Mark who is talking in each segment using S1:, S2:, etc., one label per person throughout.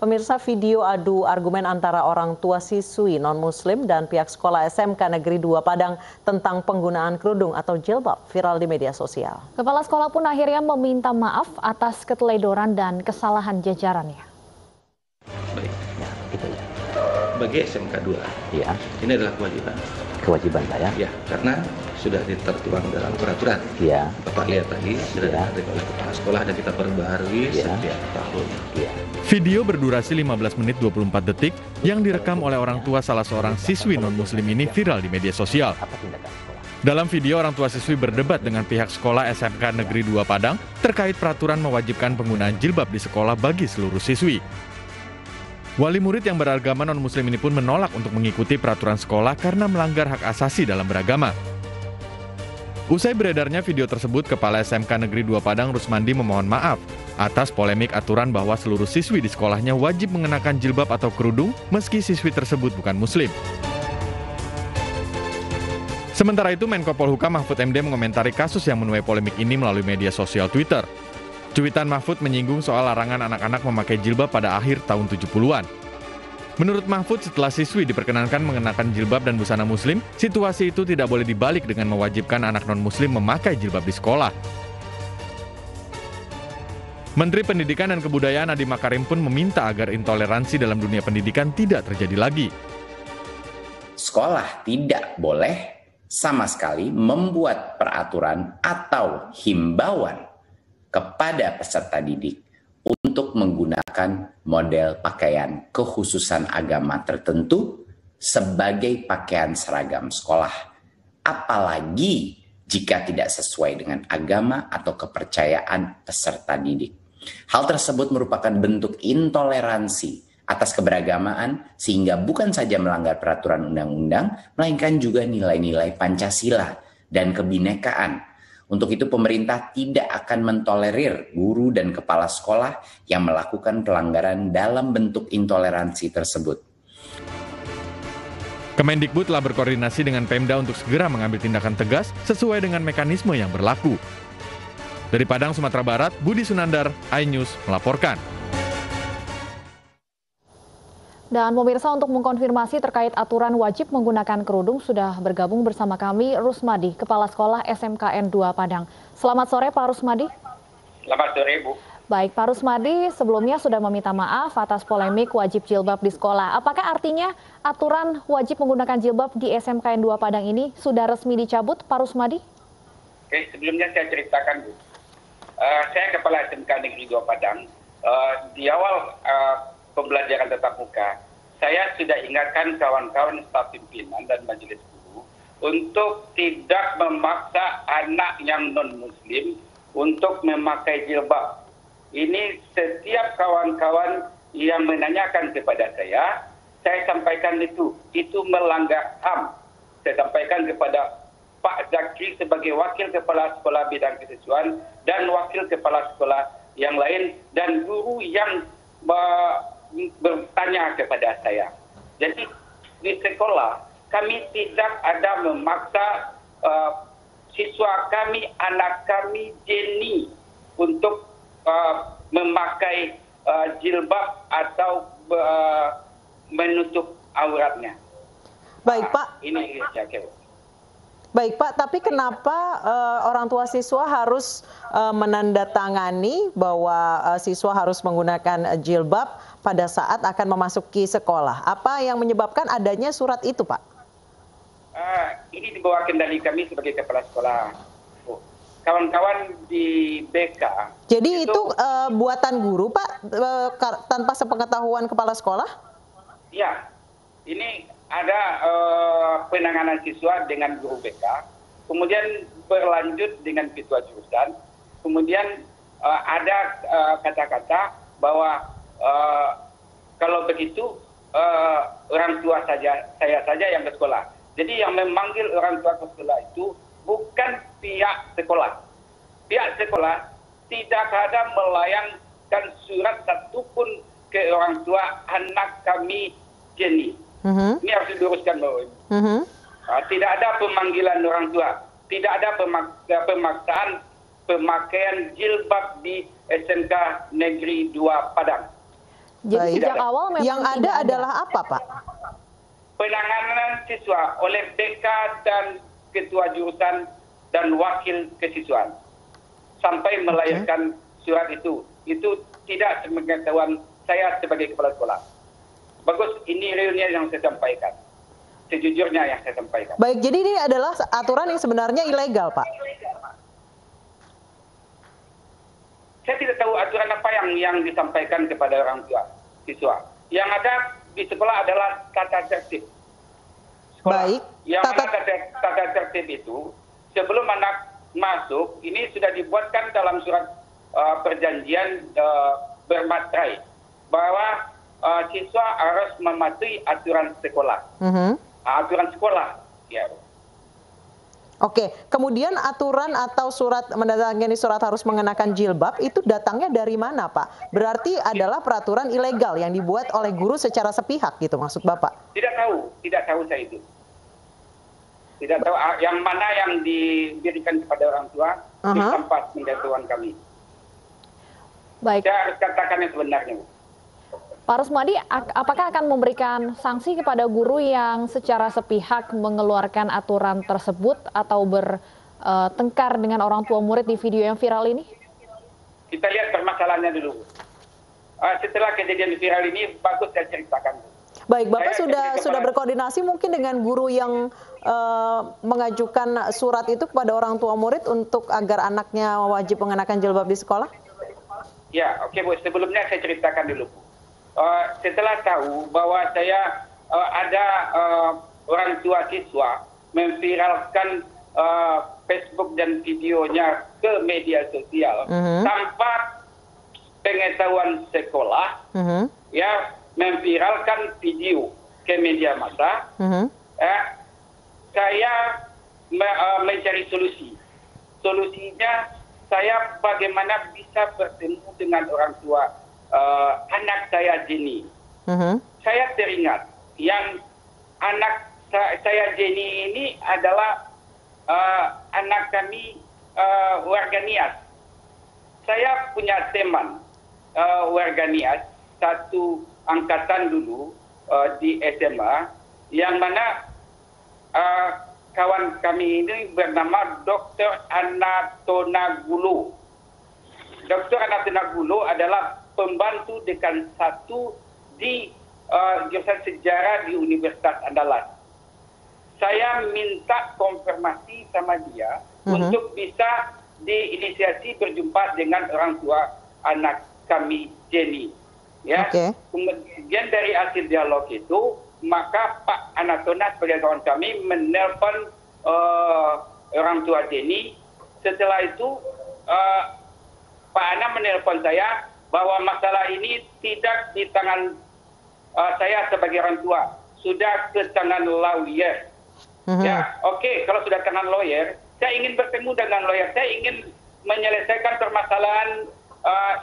S1: Pemirsa, video adu argumen antara orang tua siswi non-muslim dan pihak sekolah SMK Negeri 2 Padang tentang penggunaan kerudung atau jilbab viral di media sosial. Kepala sekolah pun akhirnya meminta maaf atas keteledoran dan kesalahan jajarannya.
S2: Baik, ya, gitu ya. Bagi SMK 2, ya, ini adalah kewajiban.
S3: Kewajiban Pak ya?
S2: Ya, karena sudah tertuang dalam peraturan.
S3: Ya.
S2: Bapak lihat tadi sudah ditarik oleh kepala sekolah dan kita perbaharui setiap tahun.
S3: Ya.
S4: Video berdurasi 15 menit 24 detik yang direkam oleh orang tua salah seorang siswi non-muslim ini viral di media sosial. Dalam video, orang tua siswi berdebat dengan pihak sekolah SMK Negeri 2 Padang terkait peraturan mewajibkan penggunaan jilbab di sekolah bagi seluruh siswi. Wali murid yang beragama non-muslim ini pun menolak untuk mengikuti peraturan sekolah karena melanggar hak asasi dalam beragama. Usai beredarnya video tersebut, Kepala SMK Negeri 2 Padang Rusmandi memohon maaf atas polemik aturan bahwa seluruh siswi di sekolahnya wajib mengenakan jilbab atau kerudung meski siswi tersebut bukan muslim. Sementara itu, Menko Polhukam Mahfud MD mengomentari kasus yang menuai polemik ini melalui media sosial Twitter. Cuitan Mahfud menyinggung soal larangan anak-anak memakai jilbab pada akhir tahun 70-an. Menurut Mahfud, setelah siswi diperkenankan mengenakan jilbab dan busana muslim, situasi itu tidak boleh dibalik dengan mewajibkan anak non-muslim memakai jilbab di sekolah. Menteri Pendidikan dan Kebudayaan Nadiem Makarim pun meminta agar intoleransi dalam dunia pendidikan tidak terjadi lagi.
S5: Sekolah tidak boleh sama sekali membuat peraturan atau himbauan kepada peserta didik untuk menggunakan model pakaian kekhususan agama tertentu sebagai pakaian seragam sekolah, apalagi jika tidak sesuai dengan agama atau kepercayaan peserta didik. Hal tersebut merupakan bentuk intoleransi atas keberagamaan sehingga bukan saja melanggar peraturan undang-undang, melainkan juga nilai-nilai Pancasila dan kebinekaan. Untuk itu pemerintah tidak akan mentolerir guru dan kepala sekolah yang melakukan pelanggaran dalam bentuk intoleransi tersebut.
S4: Kemendikbud telah berkoordinasi dengan Pemda untuk segera mengambil tindakan tegas sesuai dengan mekanisme yang berlaku. Dari Padang, Sumatera Barat, Budi Sunandar, iNews melaporkan.
S1: Dan pemirsa, untuk mengkonfirmasi terkait aturan wajib menggunakan kerudung sudah bergabung bersama kami Rusmadi, Kepala Sekolah SMKN 2 Padang. Selamat sore Pak Rusmadi.
S6: Selamat sore Bu.
S1: Baik Pak Rusmadi, sebelumnya sudah meminta maaf atas polemik wajib jilbab di sekolah. Apakah artinya aturan wajib menggunakan jilbab di SMKN 2 Padang ini sudah resmi dicabut Pak Rusmadi?
S6: Oke, sebelumnya saya ceritakan Bu. Saya Kepala SMK Negeri 2 Padang. Di awal pembelajaran tatap muka, saya sudah ingatkan kawan-kawan staf pimpinan dan majelis guru untuk tidak memaksa anak yang non-muslim untuk memakai jilbab. Ini setiap kawan-kawan yang menanyakan kepada saya sampaikan itu melanggar HAM. Saya sampaikan kepada Pak Zakri sebagai Wakil Kepala Sekolah Bidang Kesiswaan dan Wakil Kepala Sekolah yang lain dan guru yang bertanya kepada saya. Jadi di sekolah kami tidak ada memaksa siswa kami, anak kami Jenny untuk memakai jilbab atau menutup auratnya.
S1: Baik Pak.
S6: Ini saya kira.
S1: Baik Pak, tapi kenapa orang tua siswa harus menandatangani bahwa siswa harus menggunakan jilbab pada saat akan memasuki sekolah? Apa yang menyebabkan adanya surat itu Pak?
S6: Ini di bawah kendali kami sebagai kepala sekolah. Kawan-kawan di BK.
S1: Jadi itu buatan guru Pak, tanpa sepengetahuan kepala sekolah?
S6: Ya, ini ada penanganan siswa dengan guru BK, kemudian berlanjut dengan ketua jurusan, kemudian ada kata-kata bahwa kalau begitu orang tua saja, saya saja yang ke sekolah. Jadi yang memanggil orang tua ke sekolah itu bukan pihak sekolah. Pihak sekolah tidak ada melayangkan surat satupun ke orang tua anak kami Jenny. Ini harus diluruskan Bapak Ibu. Tidak ada pemanggilan orang tua, tidak ada pemaksaan pemakaian jilbab di SMK Negeri 2 Padang.
S1: Jadi sejak awal memang
S3: yang ada adalah apa, Pak?
S6: Penanganan siswa oleh BK dan ketua jurusan dan wakil kesiswaan sampai melahirkan surat itu tidak sepengetahuan saya sebagai kepala sekolah. Bagus, ini realnya yang saya sampaikan, sejujurnya yang saya sampaikan.
S3: Baik, jadi ini adalah aturan yang sebenarnya ilegal, Pak.
S6: Saya tidak tahu aturan apa yang disampaikan kepada orang tua siswa. Yang ada di sekolah adalah tata tertib.
S3: Baik.
S6: Yang tata tertib itu sebelum anak masuk ini sudah dibuatkan dalam surat perjanjian bermaterai bahwa siswa harus mematuhi aturan sekolah. Aturan sekolah. Ya.
S3: Oke, kemudian aturan atau surat mendatangani surat harus mengenakan jilbab itu datangnya dari mana, Pak? Berarti adalah peraturan ilegal yang dibuat oleh guru secara sepihak gitu maksud Bapak?
S6: Tidak tahu saya itu. Tidak tahu yang mana yang diberikan kepada orang tua di tempat pengetahuan kami.
S1: Baik.
S6: Saya harus katakan yang sebenarnya.
S1: Pak Rusmadi, apakah akan memberikan sanksi kepada guru yang secara sepihak mengeluarkan aturan tersebut atau bertengkar dengan orang tua murid di video yang viral ini?
S6: Kita lihat permasalahannya dulu. Setelah kejadian viral ini, bagus saya ceritakan.
S3: Baik, Bapak sudah berkoordinasi mungkin dengan guru yang mengajukan surat itu kepada orang tua murid untuk agar anaknya wajib mengenakan jilbab di sekolah?
S6: Ya, oke Bu. Sebelumnya saya ceritakan dulu, Bu. Setelah tahu bahwa saya ada orang tua siswa memviralkan Facebook dan videonya ke media sosial tanpa pengetahuan sekolah, ya, memviralkan video ke media massa, saya mencari solusi. Solusinya saya bagaimana bisa bertemu dengan orang tua anak saya Jenny. Saya teringat yang anak saya Jenny ini adalah anak kami warga Nias. Saya punya teman warga Nias, satu angkatan dulu di SMA, yang mana kawan kami ini bernama Dr. Anatona Gulu. Dr. Anatona Gulu adalah pembantu dekan 1 di jurusan sejarah di Universitas Andalas. Saya minta konfirmasi sama dia untuk bisa diinisiasi berjumpa dengan orang tua anak kami Jenny. Ya. Kemudian dari hasil dialog itu, maka Pak Anatona sebagai kawan kami menelpon orang tua Jenny. Setelah itu Pak Ana menelpon saya bahwa masalah ini tidak di tangan saya sebagai orang tua, sudah ke tangan lawyer. Ya, oke, kalau sudah tangan lawyer, saya ingin bertemu dengan lawyer, saya ingin menyelesaikan permasalahan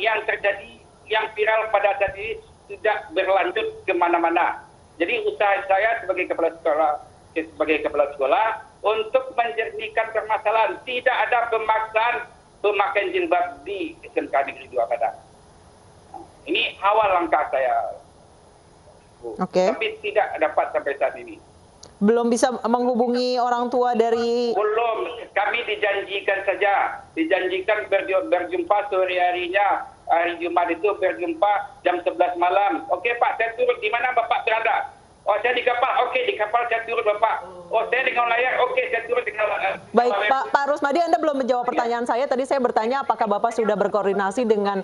S6: yang terjadi, yang viral pada saat ini sudah berlanjut kemana-mana. Jadi usaha saya sebagai kepala sekolah untuk menjernihkan permasalahan, tidak ada pemaksaan pemakaian jilbab di SMK Negeri 2 Padang. Ini awal langkah saya, Bu. Tapi tidak dapat sampai saat ini.
S3: Belum bisa menghubungi orang tua dari...
S6: Belum, kami dijanjikan saja. Dijanjikan berjumpa sore harinya. Hari Jumat itu berjumpa jam 11 malam. Oke Pak, saya turun. Di mana Bapak berada? Oh, saya di kapal. Oke, di kapal saya turun Bapak. Oh, saya dengan layar. Oke, saya turun dengan layar.
S3: Baik, Pak Rusmadi, Anda belum menjawab pertanyaan saya. Tadi saya bertanya apakah Bapak sudah berkoordinasi dengan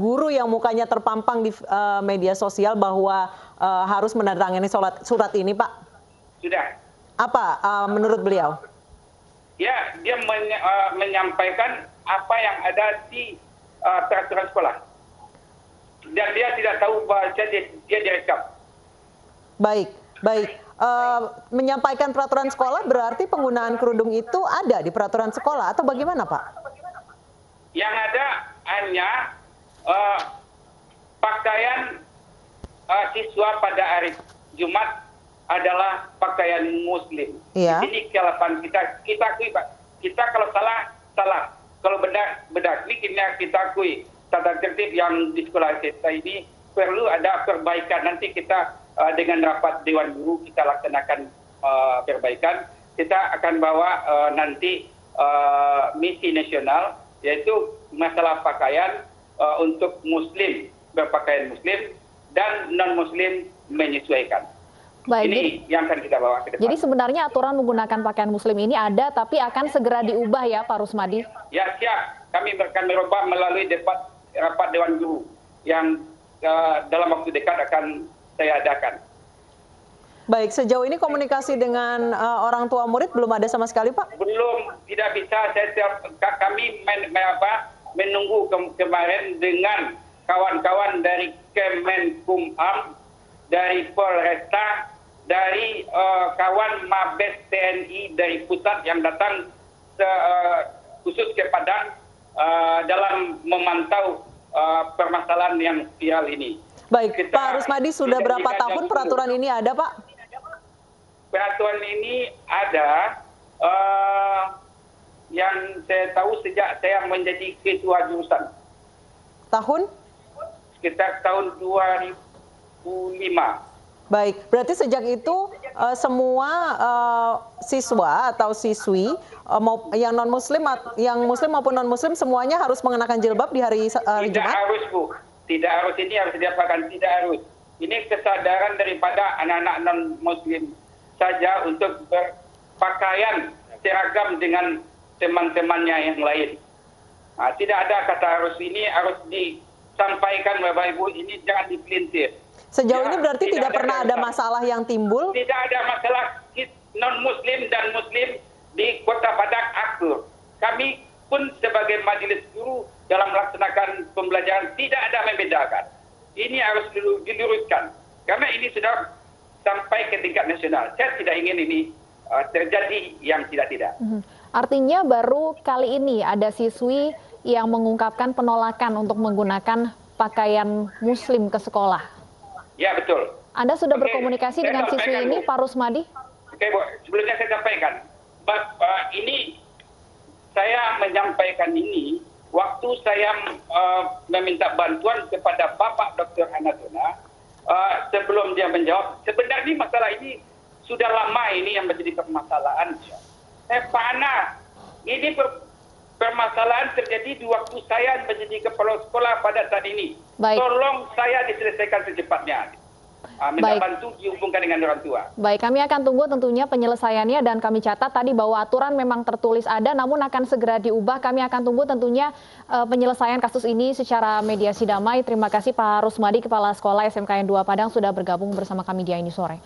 S3: guru yang mukanya terpampang di media sosial bahwa harus menandatangani surat ini, Pak?
S6: Sudah.
S3: Apa menurut beliau?
S6: Ya, dia menyampaikan apa yang ada di peraturan sekolah. Dan dia tidak tahu bahwa dia direkam.
S3: Baik. Menyampaikan peraturan sekolah berarti penggunaan kerudung itu ada di peraturan sekolah atau bagaimana, Pak?
S6: Yang ada hanya pakaian siswa pada hari Jumat adalah pakaian Muslim.
S3: Iya.
S6: Ini kelapan kita akui, Pak. Kita kalau salah. Kalau benar. Ini kita akui. Tata tertib yang di sekolah kita ini perlu ada perbaikan. Nanti kita dengan rapat Dewan Guru kita laksanakan perbaikan. Kita akan bawa nanti misi nasional, yaitu masalah pakaian untuk Muslim berpakaian Muslim dan non-Muslim menyesuaikan.
S7: Baik,
S6: ini yang akan kita bawa ke depan.
S7: Jadi sebenarnya aturan menggunakan pakaian Muslim ini ada, tapi akan segera diubah ya Pak Rusmadi?
S6: Ya siap, kami akan merubah melalui rapat Dewan Guru yang dalam waktu dekat akan saya adakan.
S3: Baik, sejauh ini komunikasi dengan orang tua murid belum ada sama sekali, Pak?
S6: Belum, tidak bisa. Kami menunggu kemarin dengan kawan-kawan dari Kemenkumham, dari Polresta, dari kawan Mabes TNI dari pusat yang datang khusus ke Padang dalam memantau permasalahan yang viral ini.
S3: Baik, Pak Rusmadi, sudah berapa tahun peraturan ini ada, Pak?
S6: Peraturan ini ada yang saya tahu sejak saya menjadi ketua jurusan.
S3: Tahun?
S6: Sekitar tahun 2005.
S3: Baik, berarti sejak itu semua siswa atau siswi yang non-Muslim, yang Muslim maupun non-Muslim semuanya harus mengenakan jilbab di hari Jumat?
S6: Tidak harus, Bu. Tidak harus, ini harus diapakan, tidak harus. Ini kesadaran daripada anak-anak non-Muslim saja untuk berpakaian seragam dengan teman-temannya yang lain. Tidak ada kata harus, ini harus disampaikan Bapak Ibu, ini jangan dipelintir.
S3: Sejauh ini berarti tidak pernah ada masalah yang timbul?
S6: Tidak ada masalah non-Muslim dan Muslim di Kota Padang akur. Kami pun sebagai majelis guru dalam melaksanakan pembelajaran tidak ada membedakan. Ini harus diluruskan. Karena ini sudah sampai ke tingkat nasional. Saya tidak ingin ini terjadi yang tidak-tidak.
S7: Artinya baru kali ini ada siswi yang mengungkapkan penolakan untuk menggunakan pakaian Muslim ke sekolah.
S6: Ya, betul.
S7: Anda sudah berkomunikasi dengan siswi ini, Pak Rusmadi?
S6: Oke, Bu. Sebelumnya saya sampaikan. Ini saya menyampaikan ini waktu saya meminta bantuan kepada Bapak Dr. Anatona sebelum dia menjawab. Sebenarnya masalah ini sudah lama ini yang menjadi permasalahan. Pak Ana, ini permasalahan terjadi di waktu saya menjadi kepala sekolah pada saat ini.
S7: Baik.
S6: Tolong saya diselesaikan secepatnya. Minta bantu dihubungkan dengan orang tua.
S7: Baik, kami akan tunggu tentunya penyelesaiannya dan kami catat tadi bahwa aturan memang tertulis ada namun akan segera diubah. Kami akan tunggu tentunya penyelesaian kasus ini secara mediasi damai. Terima kasih Pak Rusmadi, Kepala Sekolah SMK N 2 Padang sudah bergabung bersama kami di Ini Sore.